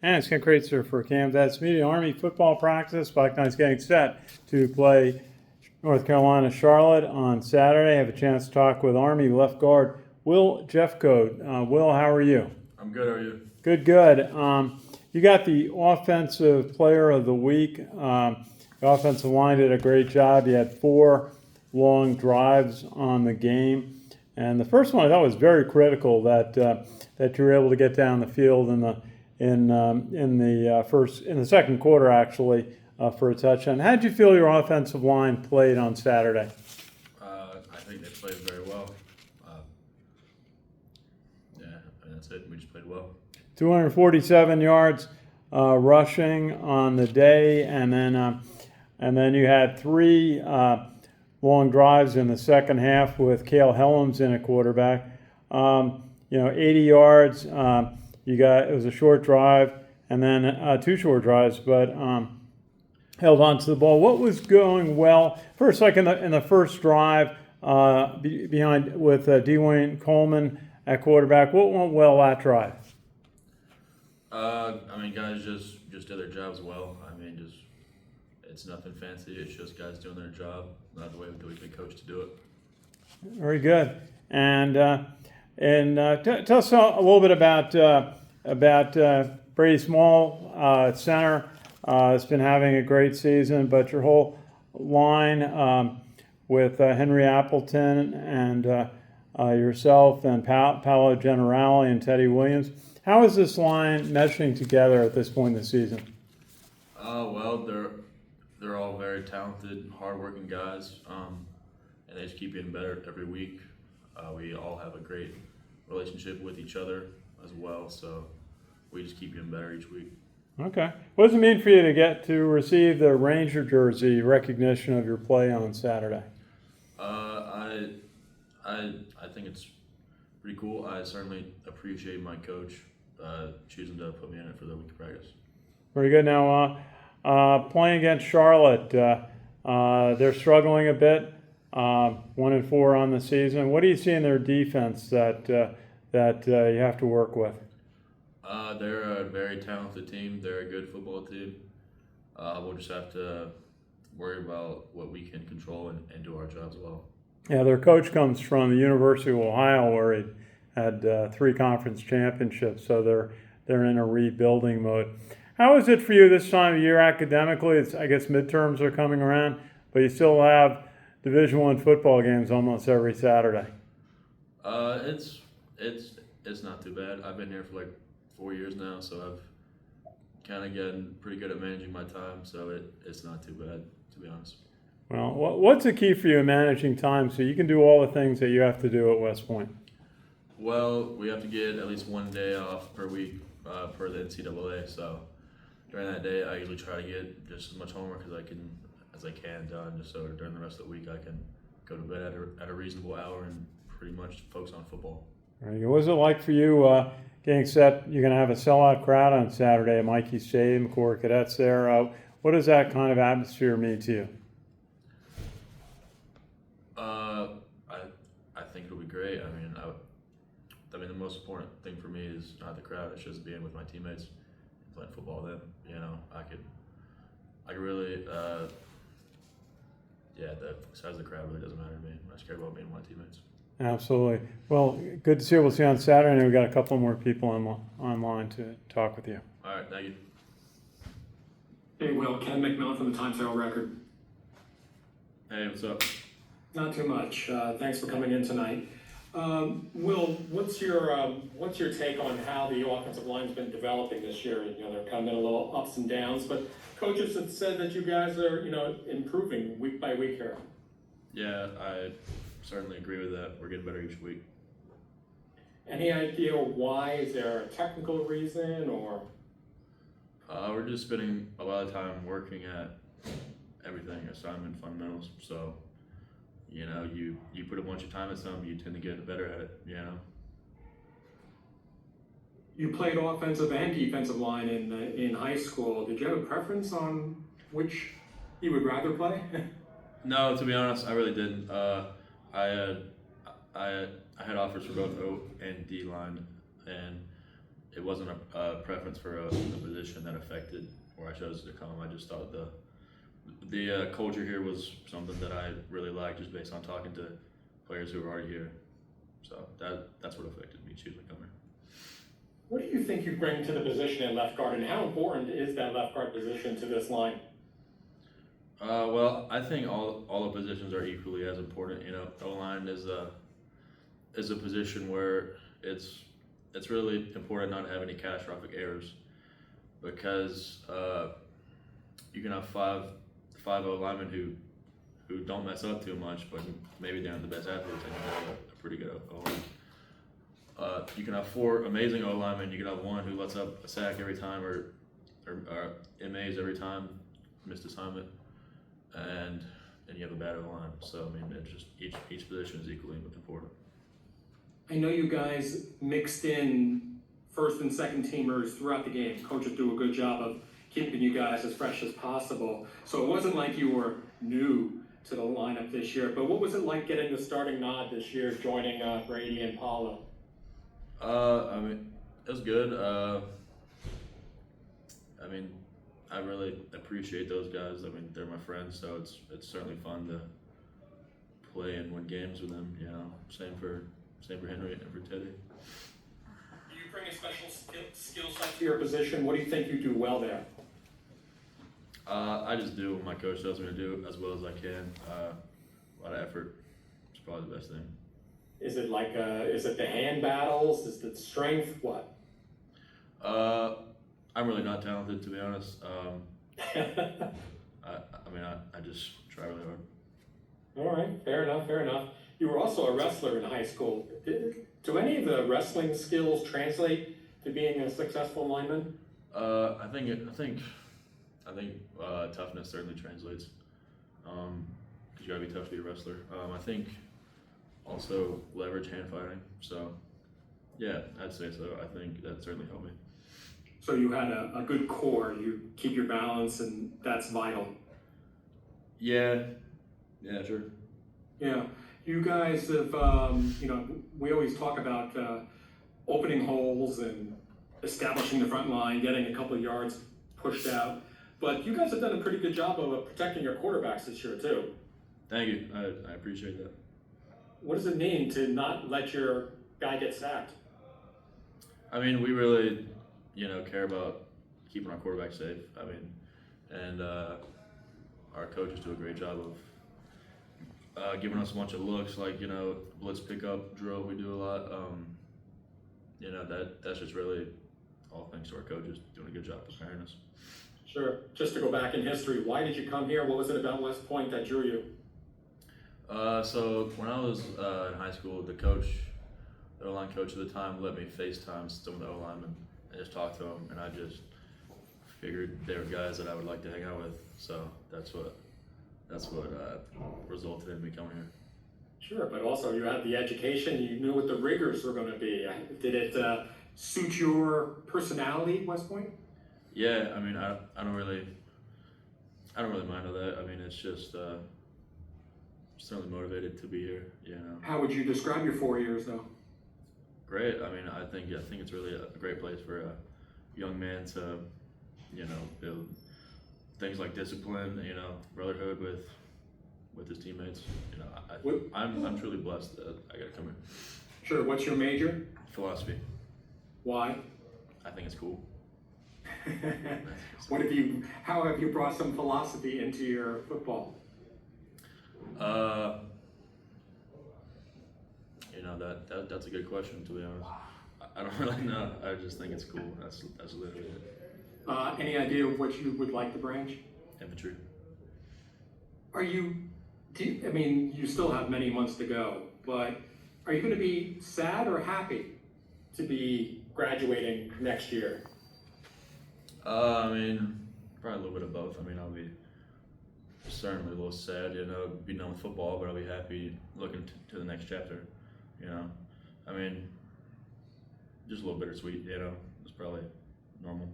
And it's Ken Kreitzer for Cam's Media. Army football practice. Black Knights getting set to play North Carolina Charlotte on Saturday. I have a chance to talk with Army left guard Will Jeffcoat. Will, how are you? I'm good. How are you? Good. You got the Offensive Player of the Week. The offensive line did a great job. You had 4 long drives on the game, and the first one I thought was very critical that you were able to get down the field in the second quarter actually for a touchdown. How did you feel your offensive line played on Saturday? I think they played very well. That's it. We just played well. 247 yards rushing on the day, and then you had 3 long drives in the second half with Cale Helms in a quarterback. 80 yards. It was a short drive, and then 2 short drives, but held on to the ball. What was going well? First, like in the first drive, behind with Dwayne Coleman at quarterback. What went well that drive? Guys just did their jobs well. It's nothing fancy. It's just guys doing their job, not the way we've been coached to do it. Very good. And tell us a little bit about Brady Small, center. It's been having a great season, but your whole line with Henry Appleton and yourself and Paolo Generale and Teddy Williams. How is this line meshing together at this point in the season? They're all very talented, hardworking guys, and they just keep getting better every week. We all have a great relationship with each other as well, so we just keep getting better each week. Okay. What does it mean for you to get to receive the Ranger jersey recognition of your play on Saturday? I think it's pretty cool. I certainly appreciate my coach choosing to put me in it for the week of practice. Very good. Now, playing against Charlotte, they're struggling a bit. 1-4 on the season. What do you see in their defense that you have to work with? They're a very talented team. They're a good football team. We'll just have to worry about what we can control and do our jobs well. Yeah, their coach comes from the University of Ohio, where he had 3 conference championships, so they're in a rebuilding mode. How is it for you this time of year academically? I guess midterms are coming around, but you still have Division I football games almost every Saturday. It's not too bad. I've been here for like 4 years now, so I've kind of gotten pretty good at managing my time, so it's not too bad, to be honest. Well, what's the key for you in managing time so you can do all the things that you have to do at West Point? Well, we have to get at least 1 day off per week per the NCAA, so during that day I usually try to get just as much homework as I can done, just so during the rest of the week I can go to bed at a reasonable hour and pretty much focus on football. What was it like for you getting set? You're going to have a sellout crowd on Saturday at Mikey Stadium, Corps Cadets there. What does that kind of atmosphere mean to you? I think it'll be great. The most important thing for me is not the crowd. It's just being with my teammates, playing football with them. I could really, the size of the crowd really doesn't matter to me. I just care about being with my teammates. Absolutely. Well, good to see you. We'll see you on Saturday, and we've got a couple more people online to talk with you. All right, thank you. Hey, Will, Ken McMillan from the Times-Herald Record. Hey, what's up? Not too much. Thanks for coming in tonight. Will, what's your take on how the offensive line's been developing this year? There have kind of been a little ups and downs, but coaches have said that you guys are, improving week by week here. Yeah, I certainly agree with that. We're getting better each week. Any idea why? Is there a technical reason, or? We're just spending a lot of time working at everything, assignment, fundamentals. So, you put a bunch of time at something, you tend to get better at it, You played offensive and defensive line in high school. Did you have a preference on which you would rather play? No, to be honest, I really didn't. I had offers for both O and D line, and it wasn't a preference for a position. position that affected where I chose to come. I just thought the culture here was something that I really liked, just based on talking to players who were already here. So that's what affected me choosing to come here. What do you think you bring to the position at left guard, and how important is that left guard position to this line? Well, I think all the positions are equally as important. You know, O-line is a position where it's really important not to have any catastrophic errors, because you can have five O-linemen who don't mess up too much, but maybe they aren't the best athletes, and you have a pretty good O-line. You can have four amazing O-linemen. You can have one who lets up a sack every time, or MAs every time, missed assignment, and you have a bad O-line. So I mean, it's just each position is equally important. I know you guys mixed in first and second teamers throughout the game. Coaches do a good job of keeping you guys as fresh as possible. So it wasn't like you were new to the lineup this year, but what was it like getting the starting nod this year, joining Brady and Paulo? I mean, it was good. I mean, I really appreciate those guys. I mean, they're my friends, so it's certainly fun to play and win games with them. You know, same for Henry and for Teddy. Do you bring a special skill set to your position? What do you think you do well there? I just do what my coach tells me to do as well as I can. A lot of effort is probably the best thing. Is it like is it the hand battles? Is it strength? What? I'm really not talented, to be honest. I mean, I just try really hard. All right, fair enough. You were also a wrestler in high school. Do any of the wrestling skills translate to being a successful lineman? I think toughness certainly translates. Because you gotta be tough to be a wrestler. I think also leverage hand fighting. So yeah, I'd say so. I think that certainly helped me. So you had a good core. You keep your balance, and that's vital. Yeah, sure. Yeah, you guys have, we always talk about opening holes and establishing the front line, getting a couple of yards pushed out. But you guys have done a pretty good job of protecting your quarterbacks this year, too. Thank you. I appreciate that. What does it mean to not let your guy get sacked? I mean, we really, care about keeping our quarterback safe. I mean, and our coaches do a great job of giving us a bunch of looks, like, blitz pickup drill. We do a lot. That's just really all thanks to our coaches doing a good job preparing us. Sure. Just to go back in history, why did you come here? What was it about West Point that drew you? So when I was in high school, the O-line coach at the time let me FaceTime some of the O-linemen and just talk to them, and I just figured they were guys that I would like to hang out with. So that's what resulted in me coming here. Sure, but also you had the education. You knew what the rigors were going to be. Did it suit your personality, West Point? Yeah, I mean, I don't really mind all that. I mean, it's just certainly motivated to be here. How would you describe your 4 years, though? Great. I mean, I think it's really a great place for a young man to, build things like discipline, brotherhood with his teammates. I'm truly blessed that I got to come here. Sure. What's your major? Philosophy. Why? I think it's cool. How have you brought some philosophy into your football? That's a good question, to be honest. I don't really know. I just think it's cool. That's literally it. Any idea of what you would like to branch? Infantry. You still have many months to go, but are you going to be sad or happy to be graduating next year? I mean, probably a little bit of both. I mean, I'll be certainly a little sad, be done with football, but I'll be happy looking to the next chapter, I mean, just a little bittersweet, it's probably normal.